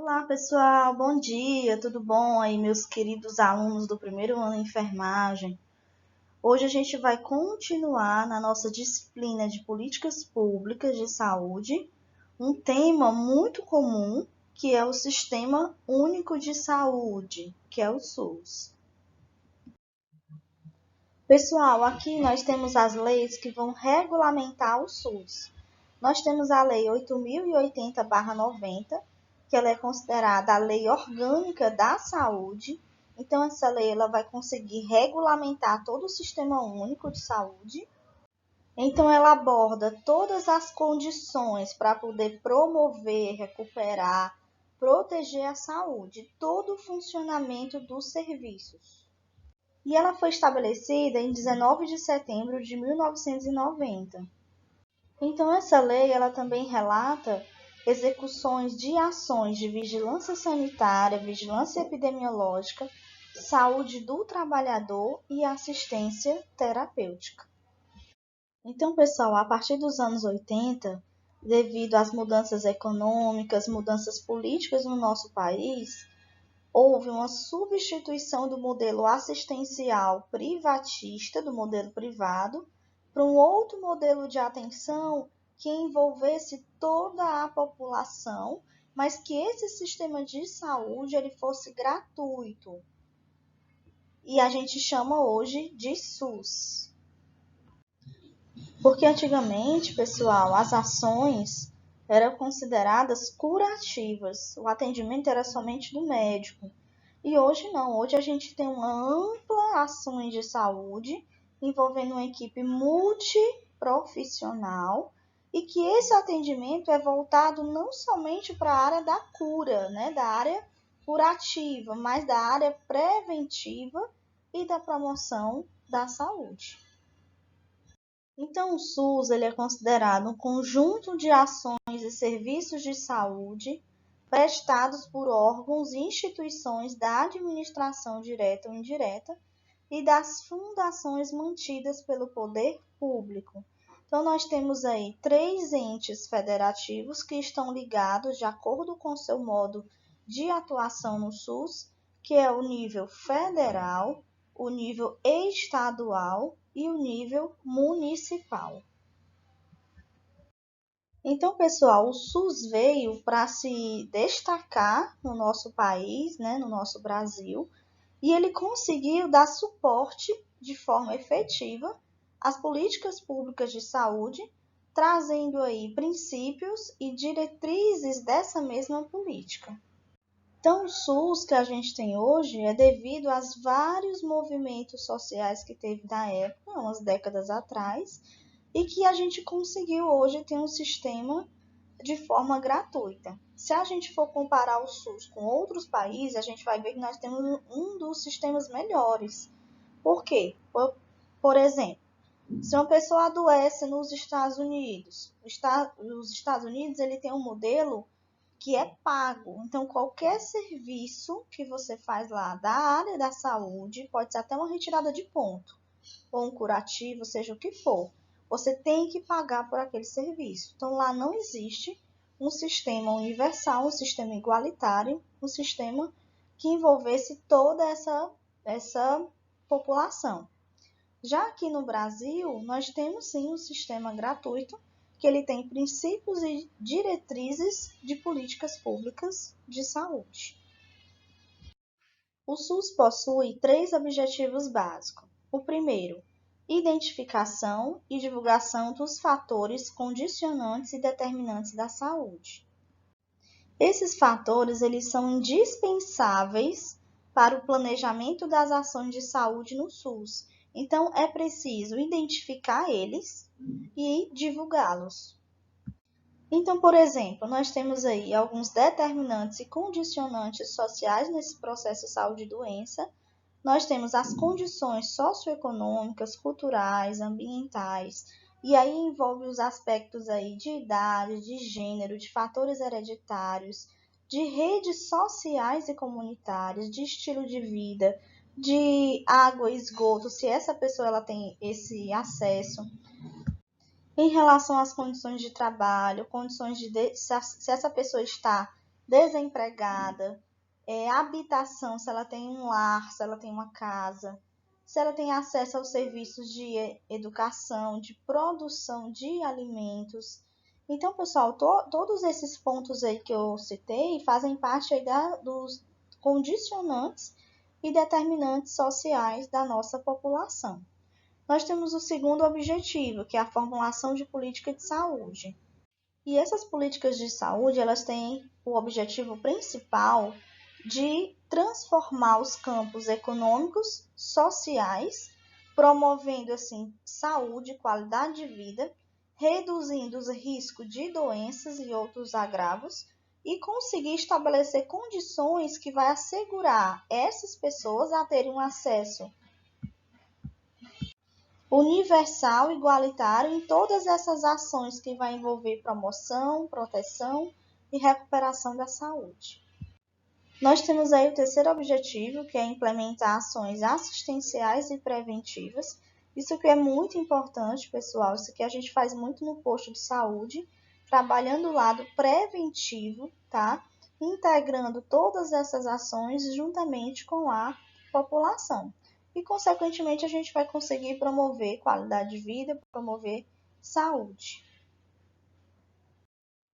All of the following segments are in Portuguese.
Olá, pessoal, bom dia, tudo bom aí, meus queridos alunos do primeiro ano de enfermagem? Hoje a gente vai continuar na nossa disciplina de políticas públicas de saúde, um tema muito comum, que é o Sistema Único de Saúde, que é o SUS. Pessoal, aqui nós temos as leis que vão regulamentar o SUS. Nós temos a Lei 8.080/90, que ela é considerada a lei orgânica da saúde. Então, essa lei ela vai conseguir regulamentar todo o Sistema Único de Saúde. Então, ela aborda todas as condições para poder promover, recuperar, proteger a saúde, todo o funcionamento dos serviços. E ela foi estabelecida em 19 de setembro de 1990. Então, essa lei ela também relata execuções de ações de vigilância sanitária, vigilância epidemiológica, saúde do trabalhador e assistência terapêutica. Então, pessoal, a partir dos anos 80, devido às mudanças econômicas, mudanças políticas no nosso país, houve uma substituição do modelo assistencial privatista, do modelo privado, para um outro modelo de atenção que envolvesse toda a população, mas que esse sistema de saúde ele fosse gratuito. E a gente chama hoje de SUS. Porque antigamente, pessoal, as ações eram consideradas curativas. O atendimento era somente do médico. E hoje não, hoje a gente tem uma ampla ações de saúde envolvendo uma equipe multiprofissional e que esse atendimento é voltado não somente para a área da cura, né, da área curativa, mas da área preventiva e da promoção da saúde. Então, o SUS ele é considerado um conjunto de ações e serviços de saúde prestados por órgãos e instituições da administração direta ou indireta e das fundações mantidas pelo poder público. Então, nós temos aí 3 entes federativos que estão ligados de acordo com seu modo de atuação no SUS, que é o nível federal, o nível estadual e o nível municipal. Então, pessoal, o SUS veio para se destacar no nosso país, né, no nosso Brasil, e ele conseguiu dar suporte de forma efetiva às políticas públicas de saúde, trazendo aí princípios e diretrizes dessa mesma política. Então, o SUS que a gente tem hoje é devido aos vários movimentos sociais que teve na época, umas décadas atrás, e que a gente conseguiu hoje ter um sistema de forma gratuita. Se a gente for comparar o SUS com outros países, a gente vai ver que nós temos um dos sistemas melhores. Por quê? Por exemplo, se uma pessoa adoece nos Estados Unidos, os Estados Unidos ele tem um modelo que é pago. Então, qualquer serviço que você faz lá da área da saúde, pode ser até uma retirada de ponto, ou um curativo, seja o que for, você tem que pagar por aquele serviço. Então, lá não existe um sistema universal, um sistema igualitário, um sistema que envolvesse toda essa população. Já aqui no Brasil, nós temos sim um sistema gratuito, que ele tem princípios e diretrizes de políticas públicas de saúde. O SUS possui 3 objetivos básicos. O primeiro, identificação e divulgação dos fatores condicionantes e determinantes da saúde. Esses fatores eles são indispensáveis para o planejamento das ações de saúde no SUS. Então, é preciso identificar eles e divulgá-los. Então, por exemplo, nós temos aí alguns determinantes e condicionantes sociais nesse processo de saúde e doença. Nós temos as condições socioeconômicas, culturais, ambientais, e aí envolve os aspectos aí de idade, de gênero, de fatores hereditários, de redes sociais e comunitárias, de estilo de vida, de água e esgoto, se essa pessoa ela tem esse acesso. Em relação às condições de trabalho, condições se essa pessoa está desempregada, habitação, se ela tem um lar, se ela tem uma casa, se ela tem acesso aos serviços de educação, de produção de alimentos. Então, pessoal, todos esses pontos aí que eu citei fazem parte aí dos condicionantes e determinantes sociais da nossa população. Nós temos o segundo objetivo, que é a formulação de política de saúde. E essas políticas de saúde, elas têm o objetivo principal de transformar os campos econômicos, sociais, promovendo assim saúde e qualidade de vida, reduzindo os riscos de doenças e outros agravos e conseguir estabelecer condições que vai assegurar essas pessoas a terem um acesso universal, igualitário em todas essas ações que vai envolver promoção, proteção e recuperação da saúde. Nós temos aí o terceiro objetivo, que é implementar ações assistenciais e preventivas. Isso que é muito importante, pessoal, isso que a gente faz muito no posto de saúde, trabalhando o lado preventivo, tá? Integrando todas essas ações juntamente com a população. E, consequentemente, a gente vai conseguir promover qualidade de vida, promover saúde.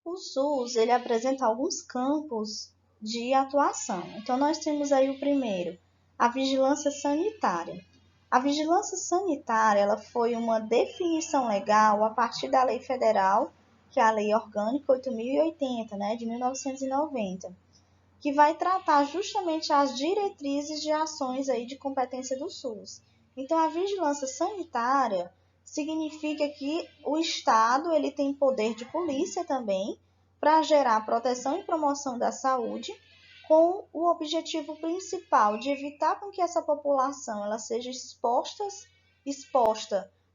O SUS, ele apresenta alguns campos de atuação. Então, nós temos aí o primeiro, a vigilância sanitária. A vigilância sanitária, ela foi uma definição legal a partir da Lei Federal, que é a Lei Orgânica 8.080, né, de 1990, que vai tratar justamente as diretrizes de ações aí de competência do SUS. Então, a vigilância sanitária significa que o Estado ele tem poder de polícia também para gerar proteção e promoção da saúde, com o objetivo principal de evitar com que essa população ela seja exposta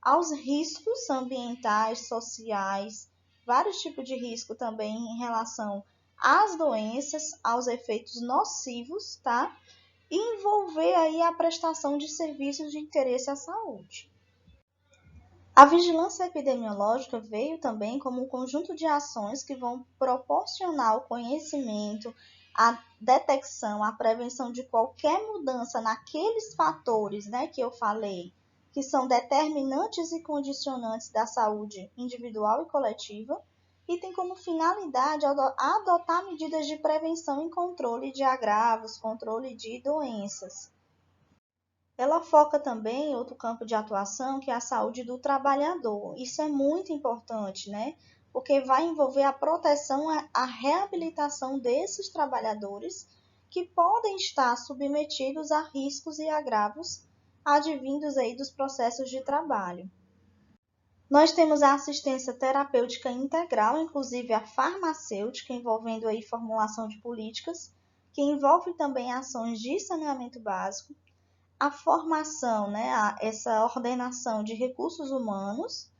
aos riscos ambientais, sociais, vários tipos de risco também em relação às doenças, aos efeitos nocivos, tá? E envolver aí a prestação de serviços de interesse à saúde. A vigilância epidemiológica veio também como um conjunto de ações que vão proporcionar o conhecimento, a detecção, a prevenção de qualquer mudança naqueles fatores, né, que eu falei, que são determinantes e condicionantes da saúde individual e coletiva, e tem como finalidade adotar medidas de prevenção e controle de agravos, controle de doenças. Ela foca também em outro campo de atuação, que é a saúde do trabalhador. Isso é muito importante, né? Porque vai envolver a proteção, a reabilitação desses trabalhadores que podem estar submetidos a riscos e agravos advindos aí dos processos de trabalho. Nós temos a assistência terapêutica integral, inclusive a farmacêutica, envolvendo aí formulação de políticas, que envolve também ações de saneamento básico, a formação, né, essa ordenação de recursos humanos,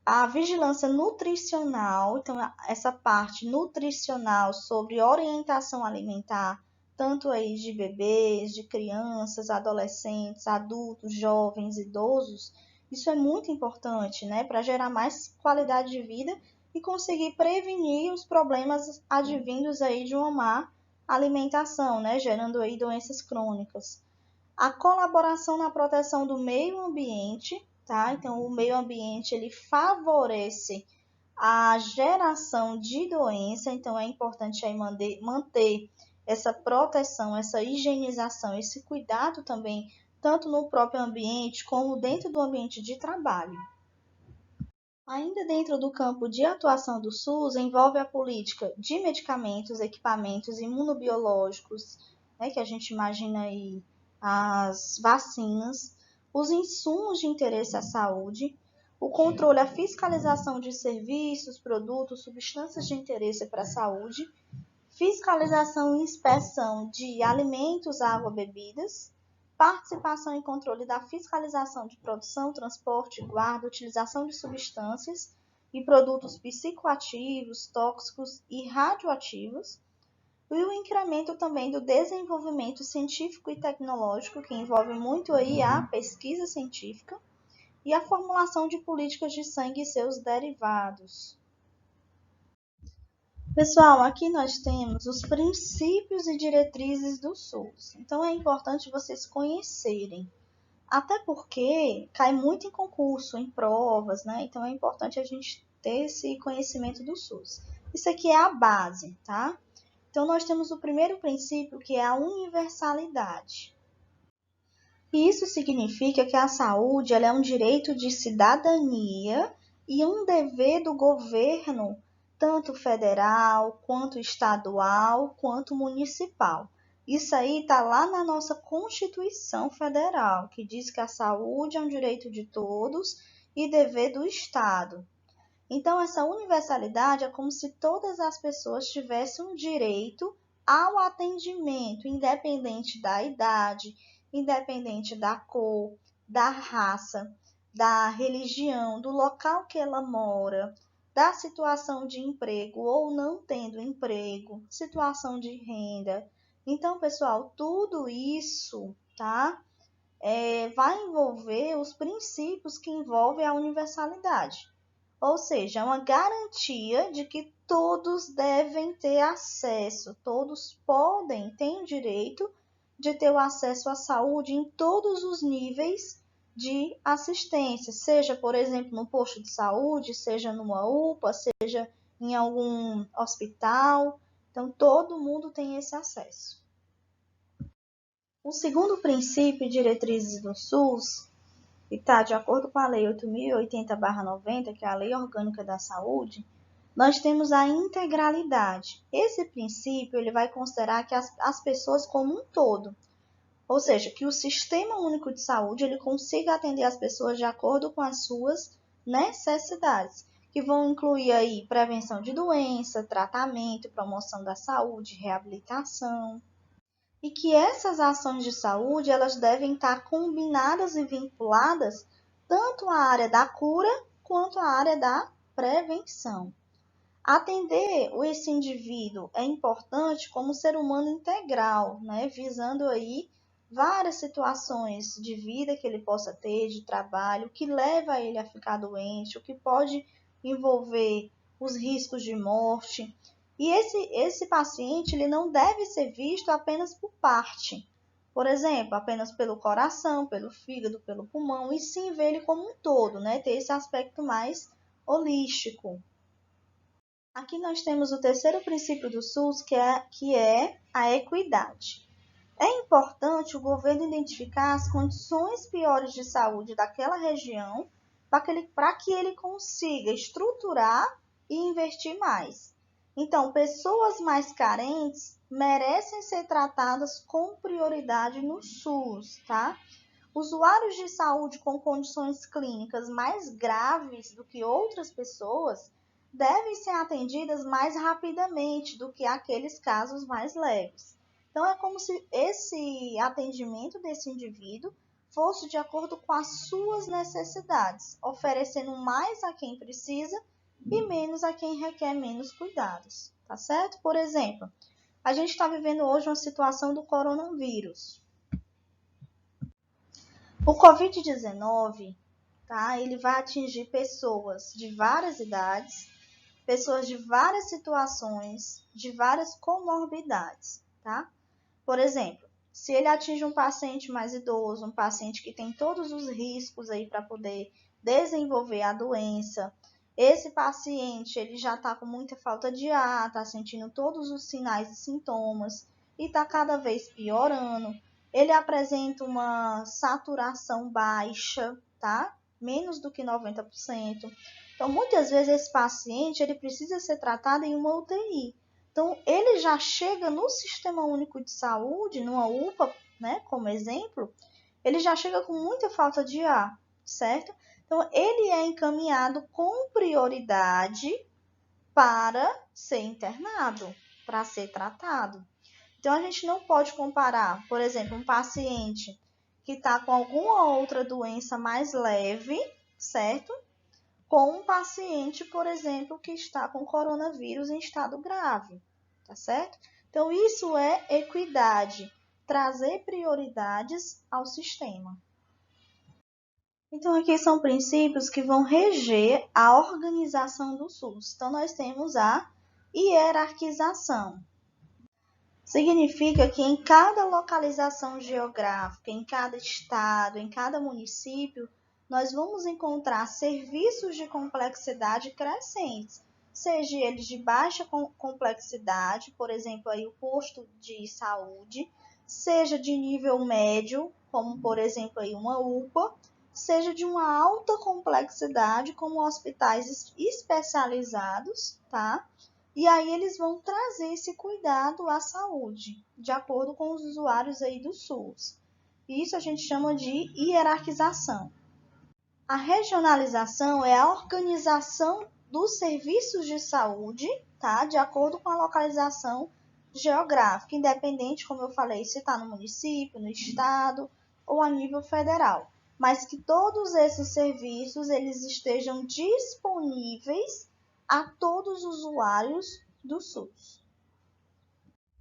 a vigilância nutricional, então essa parte nutricional sobre orientação alimentar, tanto aí de bebês, de crianças, adolescentes, adultos, jovens, idosos, isso é muito importante, né, para gerar mais qualidade de vida e conseguir prevenir os problemas advindos aí de uma má alimentação, né, gerando aí doenças crônicas. A colaboração na proteção do meio ambiente, tá? Então, o meio ambiente ele favorece a geração de doença, então é importante aí manter essa proteção, essa higienização, esse cuidado também, tanto no próprio ambiente como dentro do ambiente de trabalho. Ainda dentro do campo de atuação do SUS, envolve a política de medicamentos, equipamentos imunobiológicos, né, que a gente imagina aí as vacinas, os insumos de interesse à saúde, o controle, a fiscalização de serviços, produtos, substâncias de interesse para a saúde, fiscalização e inspeção de alimentos, água, bebidas, participação e controle da fiscalização de produção, transporte, guarda, utilização de substâncias e produtos psicoativos, tóxicos e radioativos, e o incremento também do desenvolvimento científico e tecnológico, que envolve muito aí a pesquisa científica, e a formulação de políticas de sangue e seus derivados. Pessoal, aqui nós temos os princípios e diretrizes do SUS. Então, é importante vocês conhecerem. Até porque cai muito em concurso, em provas, né? Então, é importante a gente ter esse conhecimento do SUS. Isso aqui é a base, tá? Então, nós temos o primeiro princípio, que é a universalidade. E isso significa que a saúde ela é um direito de cidadania e um dever do governo, tanto federal, quanto estadual, quanto municipal. Isso aí está lá na nossa Constituição Federal, que diz que a saúde é um direito de todos e dever do Estado. Então, essa universalidade é como se todas as pessoas tivessem um direito ao atendimento, independente da idade, independente da cor, da raça, da religião, do local que ela mora, da situação de emprego ou não tendo emprego, situação de renda. Então, pessoal, tudo isso, tá? Vai envolver os princípios que envolvem a universalidade. Ou seja, é uma garantia de que todos devem ter acesso, todos podem, têm direito de ter o acesso à saúde em todos os níveis de assistência, seja, por exemplo, no posto de saúde, seja numa UPA, seja em algum hospital. Então, todo mundo tem esse acesso. O segundo princípio e diretrizes do SUS, que está de acordo com a Lei 8.080/90, que é a Lei Orgânica da Saúde, nós temos a integralidade. Esse princípio ele vai considerar que as pessoas como um todo, ou seja, que o Sistema Único de Saúde ele consiga atender as pessoas de acordo com as suas necessidades, que vão incluir aí prevenção de doença, tratamento, promoção da saúde, reabilitação. E que essas ações de saúde elas devem estar combinadas e vinculadas tanto à área da cura quanto à área da prevenção. Atender esse indivíduo é importante como ser humano integral, né? Visando aí várias situações de vida que ele possa ter, de trabalho, que leva ele a ficar doente, o que pode envolver os riscos de morte. E esse paciente ele não deve ser visto apenas por parte, por exemplo, apenas pelo coração, pelo fígado, pelo pulmão, e sim ver ele como um todo, né? Ter esse aspecto mais holístico. Aqui nós temos o terceiro princípio do SUS, que é a equidade. É importante o governo identificar as condições piores de saúde daquela região para que ele consiga estruturar e investir mais. Então, pessoas mais carentes merecem ser tratadas com prioridade no SUS, tá? Usuários de saúde com condições clínicas mais graves do que outras pessoas devem ser atendidas mais rapidamente do que aqueles casos mais leves. Então, é como se esse atendimento desse indivíduo fosse de acordo com as suas necessidades, oferecendo mais a quem precisa e menos a quem requer menos cuidados, tá certo? Por exemplo, a gente está vivendo hoje uma situação do coronavírus. O Covid-19, tá? Ele vai atingir pessoas de várias idades, pessoas de várias situações, de várias comorbidades, tá? Por exemplo, se ele atinge um paciente mais idoso, um paciente que tem todos os riscos aí para poder desenvolver a doença, esse paciente ele já está com muita falta de ar, está sentindo todos os sinais e sintomas e está cada vez piorando. Ele apresenta uma saturação baixa, tá? Menos do que 90%. Então, muitas vezes esse paciente ele precisa ser tratado em uma UTI. Então, ele já chega no Sistema Único de Saúde, numa UPA, né, como exemplo, ele já chega com muita falta de ar, certo? Então, ele é encaminhado com prioridade para ser internado, para ser tratado. Então, a gente não pode comparar, por exemplo, um paciente que está com alguma outra doença mais leve, certo? Com um paciente, por exemplo, que está com coronavírus em estado grave, tá certo? Então, isso é equidade, trazer prioridades ao sistema. Então, aqui são princípios que vão reger a organização do SUS. Então, nós temos a hierarquização. Significa que em cada localização geográfica, em cada estado, em cada município, nós vamos encontrar serviços de complexidade crescentes, seja eles de baixa complexidade, por exemplo, aí o posto de saúde, seja de nível médio, como por exemplo aí uma UPA, seja de uma alta complexidade, como hospitais especializados, tá? E aí eles vão trazer esse cuidado à saúde, de acordo com os usuários aí do SUS. Isso a gente chama de hierarquização. A regionalização é a organização dos serviços de saúde, tá? De acordo com a localização geográfica, independente, como eu falei, se está no município, no estado ou a nível federal. Mas que todos esses serviços eles estejam disponíveis a todos os usuários do SUS.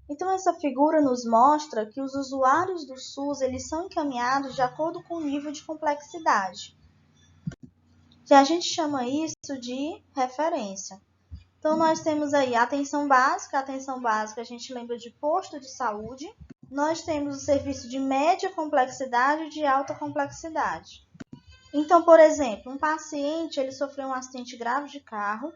Então, essa figura nos mostra que os usuários do SUS eles são encaminhados de acordo com o nível de complexidade, que a gente chama isso de referência. Então, nós temos aí a atenção básica a gente lembra de posto de saúde. Nós temos o serviço de média complexidade e de alta complexidade. Então, por exemplo, um paciente ele sofreu um acidente grave de carro,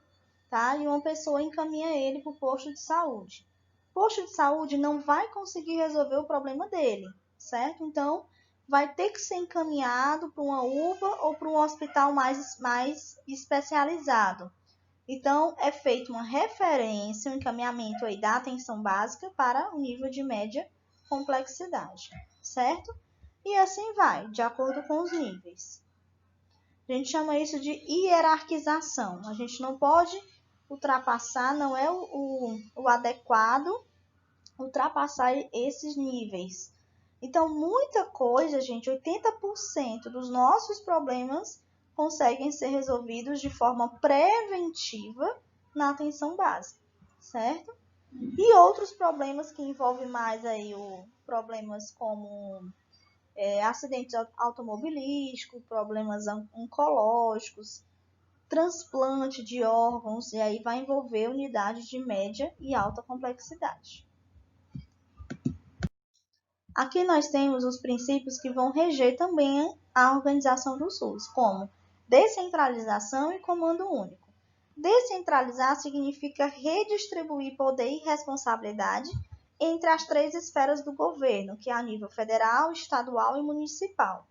tá? E uma pessoa encaminha ele para o posto de saúde. O posto de saúde não vai conseguir resolver o problema dele, certo? Então, vai ter que ser encaminhado para uma UPA ou para um hospital mais especializado. Então, é feita uma referência, um encaminhamento aí da atenção básica para o nível de média complexidade, certo? E assim vai, de acordo com os níveis. A gente chama isso de hierarquização. A gente não pode ultrapassar, não é o adequado ultrapassar esses níveis. Então, muita coisa, gente, 80% dos nossos problemas conseguem ser resolvidos de forma preventiva na atenção básica, certo? E outros problemas que envolvem mais aí problemas como acidentes automobilísticos, problemas oncológicos, transplante de órgãos, e aí vai envolver unidades de média e alta complexidade. Aqui nós temos os princípios que vão reger também a organização do SUS, como descentralização e comando único. Descentralizar significa redistribuir poder e responsabilidade entre as 3 esferas do governo, que é a nível federal, estadual e municipal.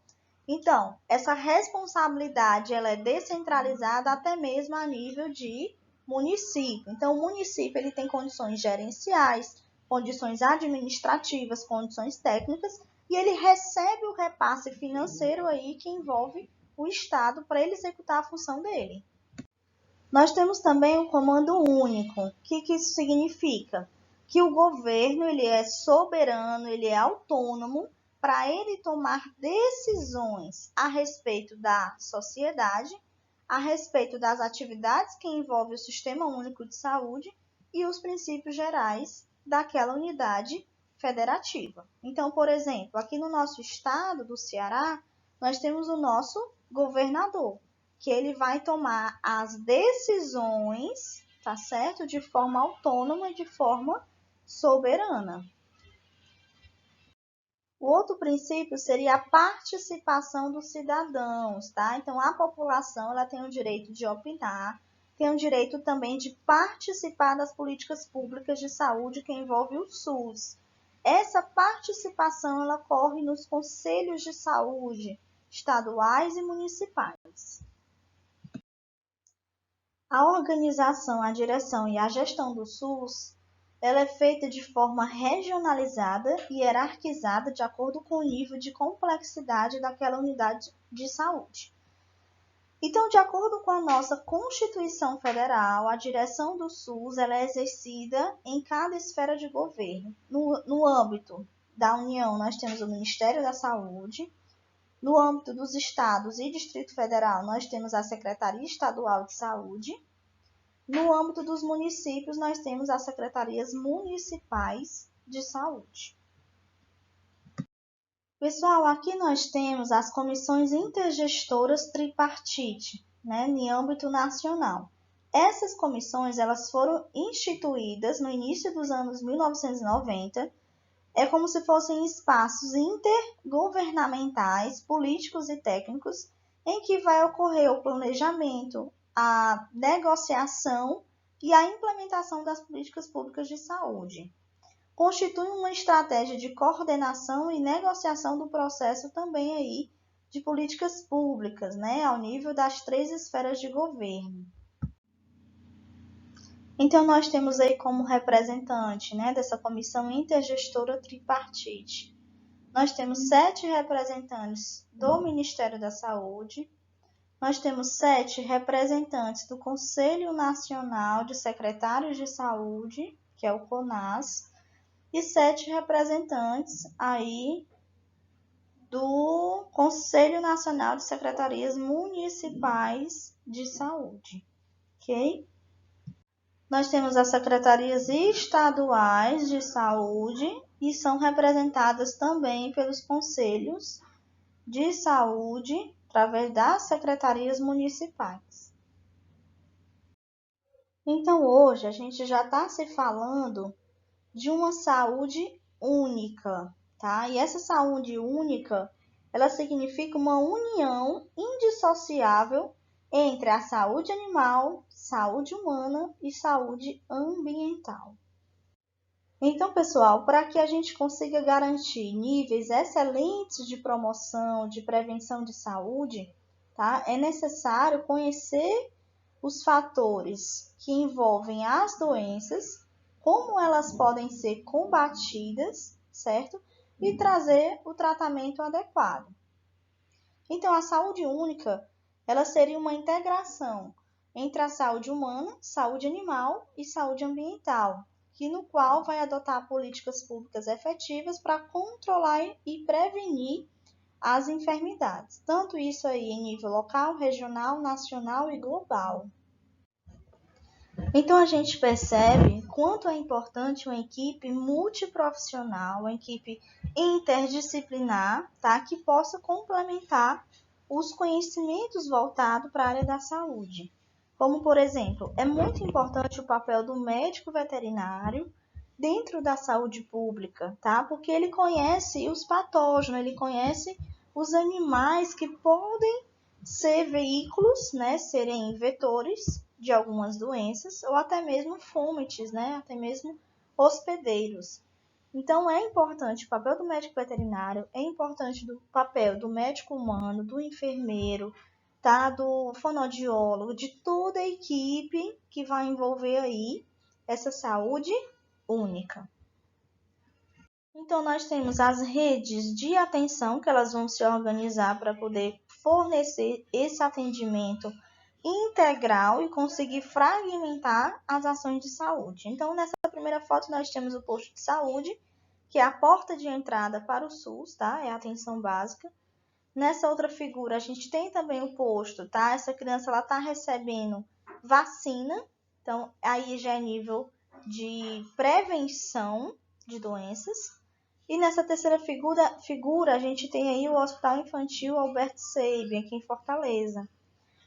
Então, essa responsabilidade ela é descentralizada até mesmo a nível de município. Então, o município ele tem condições gerenciais, condições administrativas, condições técnicas, e ele recebe o repasse financeiro aí que envolve o Estado para ele executar a função dele. Nós temos também o comando único. O que isso significa? Que o governo ele é soberano, ele é autônomo para ele tomar decisões a respeito da sociedade, a respeito das atividades que envolvem o Sistema Único de Saúde e os princípios gerais daquela unidade federativa. Então, por exemplo, aqui no nosso estado do Ceará, nós temos o nosso governador, que ele vai tomar as decisões, tá certo? De forma autônoma e de forma soberana. O outro princípio seria a participação dos cidadãos, tá? Então, a população ela tem o direito de opinar, tem o direito também de participar das políticas públicas de saúde que envolve o SUS. Essa participação ela ocorre nos conselhos de saúde estaduais e municipais. A organização, a direção e a gestão do SUS ela é feita de forma regionalizada e hierarquizada de acordo com o nível de complexidade daquela unidade de saúde. Então, de acordo com a nossa Constituição Federal, a direção do SUS ela é exercida em cada esfera de governo. No âmbito da União, nós temos o Ministério da Saúde. No âmbito dos estados e Distrito Federal, nós temos a Secretaria Estadual de Saúde. No âmbito dos municípios, nós temos as secretarias municipais de saúde. Pessoal, aqui nós temos as comissões intergestoras tripartite, né, em âmbito nacional. Essas comissões elas foram instituídas no início dos anos 1990. É como se fossem espaços intergovernamentais, políticos e técnicos, em que vai ocorrer o planejamento, a negociação e a implementação das políticas públicas de saúde. Constitui uma estratégia de coordenação e negociação do processo também aí de políticas públicas, né, ao nível das 3 esferas de governo. Então, nós temos aí como representante, né, dessa comissão intergestora tripartite, nós temos 7 representantes do Ministério da Saúde, nós temos 7 representantes do Conselho Nacional de Secretários de Saúde, que é o CONAS, e 7 representantes aí do Conselho Nacional de Secretarias Municipais de Saúde, ok? Nós temos as secretarias estaduais de saúde e são representadas também pelos conselhos de saúde através das secretarias municipais. Então, hoje a gente já está se falando de uma saúde única, tá? E essa saúde única, ela significa uma união indissociável entre a saúde animal, saúde humana e saúde ambiental. Então, pessoal, para que a gente consiga garantir níveis excelentes de promoção, de prevenção de saúde, tá? É necessário conhecer os fatores que envolvem as doenças, como elas podem ser combatidas, certo? E trazer o tratamento adequado. Então, a saúde única, ela seria uma integração entre a saúde humana, saúde animal e saúde ambiental, que no qual vai adotar políticas públicas efetivas para controlar e prevenir as enfermidades. Tanto isso aí em nível local, regional, nacional e global. Então a gente percebe quanto é importante uma equipe multiprofissional, uma equipe interdisciplinar, tá? Que possa complementar os conhecimentos voltados para a área da saúde. Como, por exemplo, é muito importante o papel do médico veterinário dentro da saúde pública, tá? Porque ele conhece os patógenos, ele conhece os animais que podem ser veículos, né? Serem vetores de algumas doenças, ou até mesmo fômites, né? Até mesmo hospedeiros. Então, é importante o papel do médico veterinário, é importante o papel do médico humano, do enfermeiro, tá? Do fonoaudiólogo, de toda a equipe que vai envolver aí essa saúde única. Então, nós temos as redes de atenção, que elas vão se organizar para poder fornecer esse atendimento integral e conseguir fragmentar as ações de saúde. Então, nessa primeira foto, nós temos o posto de saúde, que é a porta de entrada para o SUS, tá? É a atenção básica. Nessa outra figura, a gente tem também o posto, tá? Essa criança, ela está recebendo vacina, então, aí já é nível de prevenção de doenças. E nessa terceira figura, a gente tem aí o Hospital Infantil Albert Sabin, aqui em Fortaleza.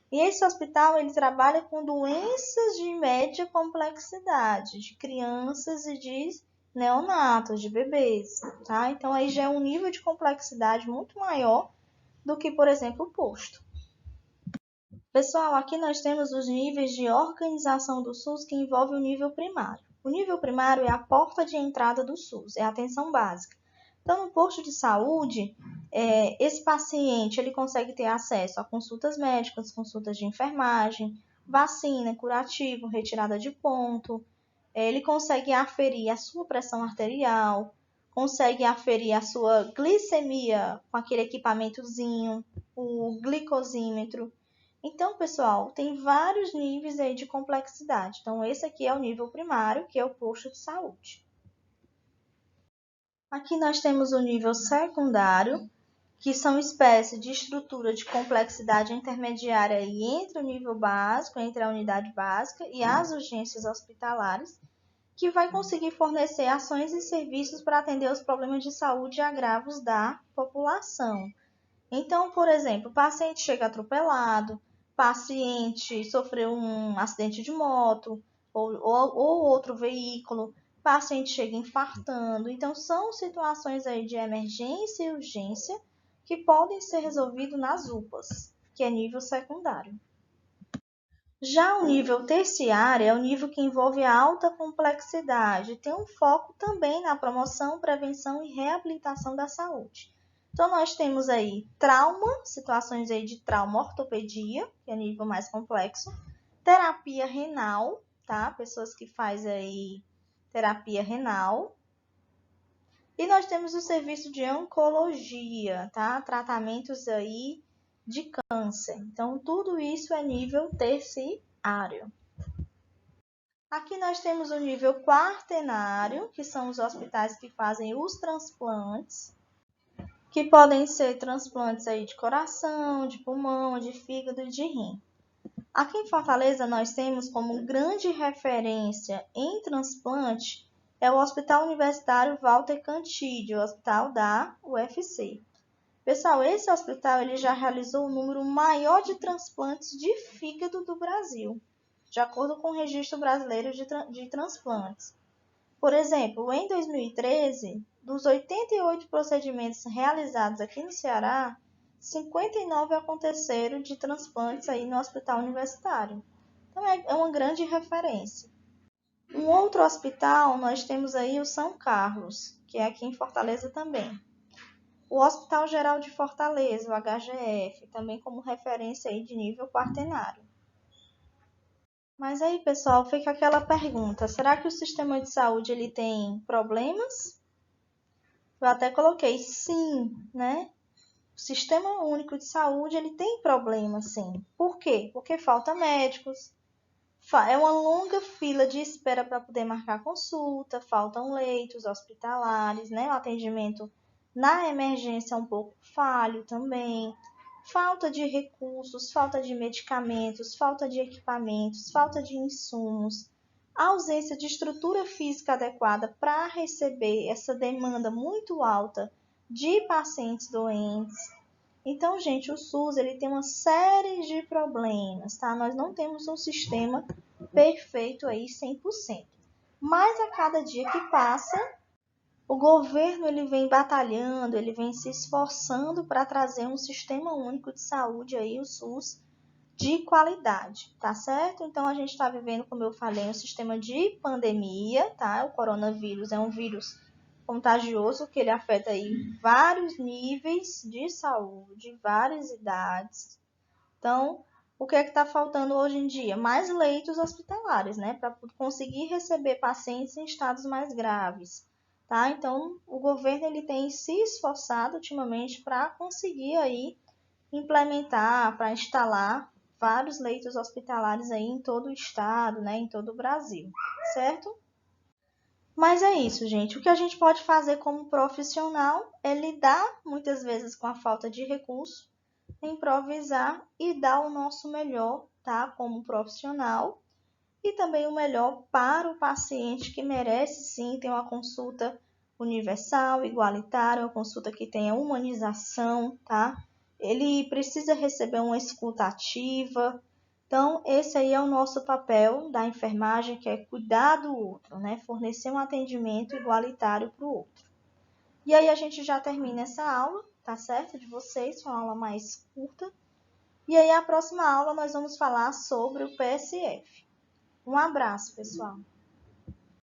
E esse hospital, ele trabalha com doenças de média complexidade, de crianças e de neonatos, de bebês, tá? Então, aí já é um nível de complexidade muito maior do que, por exemplo, o posto. Pessoal, aqui nós temos os níveis de organização do SUS que envolve o nível primário. O nível primário é a porta de entrada do SUS, é a atenção básica. Então, no posto de saúde, esse paciente ele consegue ter acesso a consultas médicas, consultas de enfermagem, vacina, curativo, retirada de ponto. Ele consegue aferir a sua pressão arterial, consegue aferir a sua glicemia com aquele equipamentozinho, o glicosímetro. Então, pessoal, tem vários níveis aí de complexidade. Então, esse aqui é o nível primário, que é o posto de saúde. Aqui nós temos o nível secundário, que são espécies de estrutura de complexidade intermediária aí entre o nível básico, entre a unidade básica e as urgências hospitalares, que vai conseguir fornecer ações e serviços para atender os problemas de saúde e agravos da população. Então, por exemplo, o paciente chega atropelado, paciente sofreu um acidente de moto ou outro veículo, paciente chega infartando. Então, são situações aí de emergência e urgência que podem ser resolvidas nas UPAs, que é nível secundário. Já o nível terciário é o nível que envolve alta complexidade, tem um foco também na promoção, prevenção e reabilitação da saúde. Então, nós temos aí trauma, situações aí de trauma ortopedia, que é nível mais complexo, terapia renal, tá? Pessoas que fazem aí terapia renal. E nós temos o serviço de oncologia, tá? Tratamentos aí de câncer. Então, tudo isso é nível terciário. Aqui nós temos o nível quaternário, que são os hospitais que fazem os transplantes, que podem ser transplantes aí de coração, de pulmão, de fígado e de rim. Aqui em Fortaleza nós temos como grande referência em transplante é o Hospital Universitário Walter Cantídio, o hospital da UFC. Pessoal, esse hospital ele já realizou o número maior de transplantes de fígado do Brasil, de acordo com o Registro Brasileiro de Transplantes. Por exemplo, em 2013, dos 88 procedimentos realizados aqui no Ceará, 59 aconteceram de transplantes aí no Hospital Universitário. Então, é uma grande referência. Um outro hospital, nós temos aí o São Carlos, que é aqui em Fortaleza também. O Hospital Geral de Fortaleza, o HGF, também como referência aí de nível quaternário. Mas aí, pessoal, fica aquela pergunta, será que o sistema de saúde ele tem problemas? Eu até coloquei sim, né? O Sistema Único de Saúde ele tem problemas, sim. Por quê? Porque falta médicos, é uma longa fila de espera para poder marcar consulta, faltam leitos hospitalares, né? O atendimento na emergência é um pouco falho também. Falta de recursos, falta de medicamentos, falta de equipamentos, falta de insumos, ausência de estrutura física adequada para receber essa demanda muito alta de pacientes doentes. Então, gente, o SUS ele tem uma série de problemas, tá? Nós não temos um sistema perfeito aí 100%. Mas a cada dia que passa, o governo ele vem batalhando, ele vem se esforçando para trazer um sistema único de saúde aí, o SUS, de qualidade, tá certo? Então a gente está vivendo, como eu falei, um sistema de pandemia, tá? O coronavírus é um vírus contagioso que ele afeta aí vários níveis de saúde, várias idades. Então, o que é que está faltando hoje em dia? Mais leitos hospitalares, né? Para conseguir receber pacientes em estados mais graves. Tá? Então, o governo ele tem se esforçado ultimamente para conseguir aí implementar, para instalar vários leitos hospitalares aí em todo o estado, né, em todo o Brasil, certo? Mas é isso, gente. O que a gente pode fazer como profissional é lidar muitas vezes com a falta de recurso, improvisar e dar o nosso melhor, tá, como profissional, e também o melhor para o paciente que merece sim ter uma consulta universal, igualitária, uma consulta que tenha humanização, tá? Ele precisa receber uma escuta ativa. Então, esse aí é o nosso papel da enfermagem, que é cuidar do outro, né? Fornecer um atendimento igualitário para o outro. E aí a gente já termina essa aula, tá certo? De vocês, uma aula mais curta. E aí a próxima aula nós vamos falar sobre o PSF. Um abraço, pessoal!